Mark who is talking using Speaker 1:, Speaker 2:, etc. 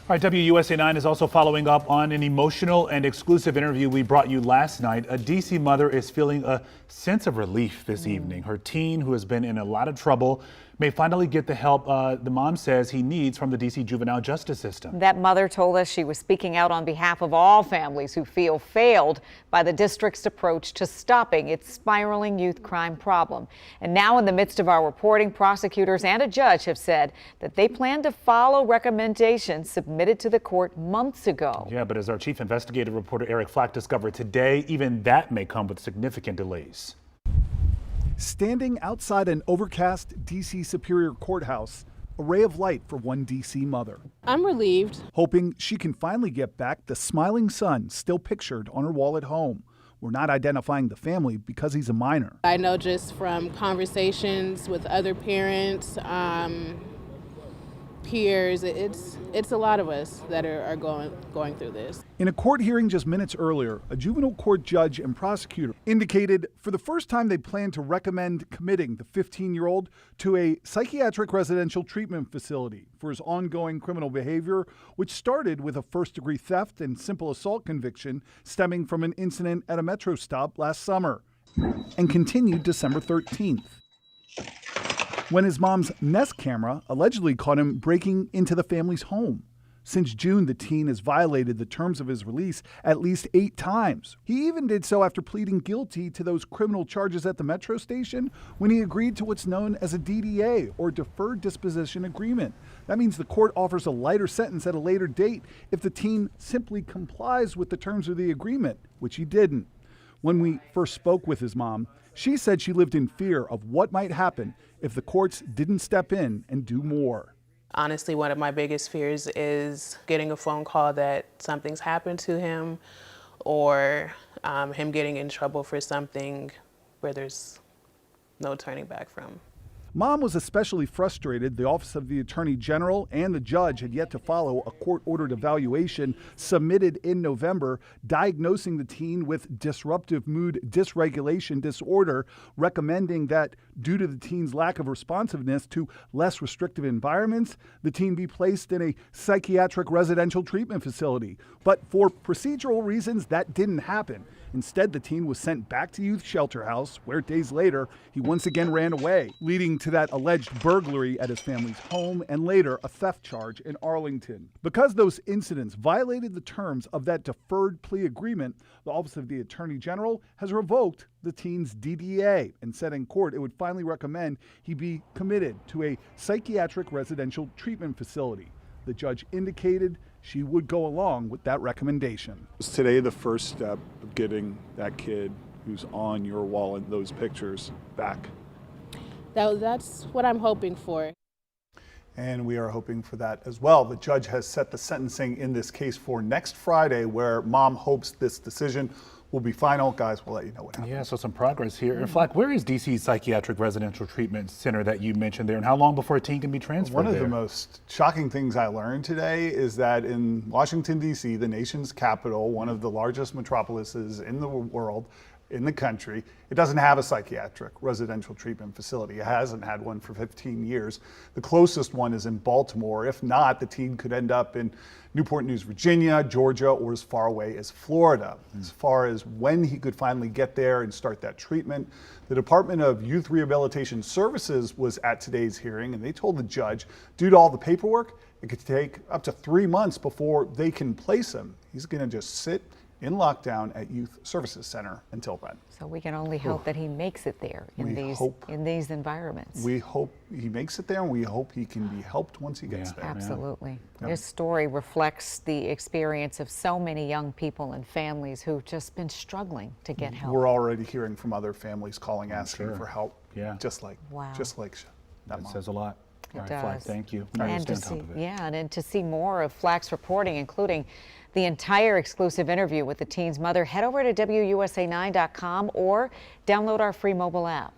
Speaker 1: All right, WUSA 9 is also following up on an emotional and exclusive interview we brought you last night. A D.C. mother is feeling a sense of relief this evening. Her teen, who has been in a lot of trouble, may finally get the help the mom says he needs from the D.C. juvenile justice system.
Speaker 2: That mother told us she was speaking out on behalf of all families who feel failed by the district's approach to stopping its spiraling youth crime problem. And now, in the midst of our reporting, prosecutors and a judge have said that they plan to follow recommendations submitted to the court months ago.
Speaker 1: Yeah, but as our chief investigative reporter Eric Flack discovered today, even that may come with significant delays.
Speaker 3: Standing outside an overcast D.C. Superior Courthouse, a ray of light for one D.C. mother.
Speaker 4: I'm relieved.
Speaker 3: Hoping she can finally get back the smiling son still pictured on her wall at home. We're not identifying the family because he's a minor.
Speaker 4: I know just from conversations with other parents, peers, it's a lot of us that are going through this.
Speaker 3: In a court hearing just minutes earlier, a juvenile court judge and prosecutor indicated for the first time they plan to recommend committing the 15-year-old to a psychiatric residential treatment facility for his ongoing criminal behavior, which started with a first-degree theft and simple assault conviction stemming from an incident at a metro stop last summer, and continued December 13th. When his mom's Nest camera allegedly caught him breaking into the family's home. Since June, the teen has violated the terms of his release at least 8 times. He even did so after pleading guilty to those criminal charges at the metro station when he agreed to what's known as a DDA, or Deferred Disposition Agreement. That means the court offers a lighter sentence at a later date if the teen simply complies with the terms of the agreement, which he didn't. When we first spoke with his mom, she said she lived in fear of what might happen if the courts didn't step in and do more.
Speaker 4: Honestly, one of my biggest fears is getting a phone call that something's happened to him, or him getting in trouble for something where there's no turning back from.
Speaker 3: Mom was especially frustrated the Office of the Attorney General and the judge had yet to follow a court-ordered evaluation submitted in November diagnosing the teen with disruptive mood dysregulation disorder, recommending that due to the teen's lack of responsiveness to less restrictive environments, the teen be placed in a psychiatric residential treatment facility. But for procedural reasons, that didn't happen. Instead, the teen was sent back to Youth Shelter House, where days later, he once again ran away, leading to that alleged burglary at his family's home and later a theft charge in Arlington. Because those incidents violated the terms of that deferred plea agreement, the Office of the Attorney General has revoked the teen's DDA and said in court it would finally recommend he be committed to a psychiatric residential treatment facility. The judge indicated she would go along with that recommendation.
Speaker 5: Is today the first step of getting that kid who's on your wall in those pictures back?
Speaker 4: That's what I'm hoping for.
Speaker 6: And we are hoping for that as well. The judge has set the sentencing in this case for next Friday, where mom hopes this decision will be final. Guys, we'll let you know what happens.
Speaker 1: Yeah, so some progress here. And Flack, where is DC's Psychiatric Residential Treatment Center that you mentioned there, and how long before a teen can be transferred
Speaker 6: One of
Speaker 1: there?
Speaker 6: the most shocking things I learned today is that in Washington, D.C., the nation's capital, one of the largest metropolises in the world, in the country, it doesn't have a psychiatric residential treatment facility. It hasn't had one for 15 years. The closest one is in Baltimore. If not, the teen could end up in Newport News, Virginia, Georgia, or as far away as Florida. As far as when he could finally get there and start that treatment, the Department of Youth Rehabilitation Services was at today's hearing, and they told the judge, due to all the paperwork, it could take up to 3 months before they can place him. He's going to just sit in lockdown at Youth Services Center until then.
Speaker 2: So we can only hope that he makes it there in these environments.
Speaker 6: We hope he makes it there, and we hope he can be helped once he gets there.
Speaker 2: Absolutely.
Speaker 6: Yeah.
Speaker 2: This story reflects the experience of so many young people and families who've just been struggling to get help.
Speaker 6: We're already hearing from other families calling, asking for help.
Speaker 1: Yeah.
Speaker 6: Just like that mom.
Speaker 1: Says a lot.
Speaker 2: It
Speaker 1: All right,
Speaker 2: does.
Speaker 1: Flack, thank you.
Speaker 2: And to see more of Flack's reporting, including the entire exclusive interview with the teen's mother, head over to WUSA9.com or download our free mobile app.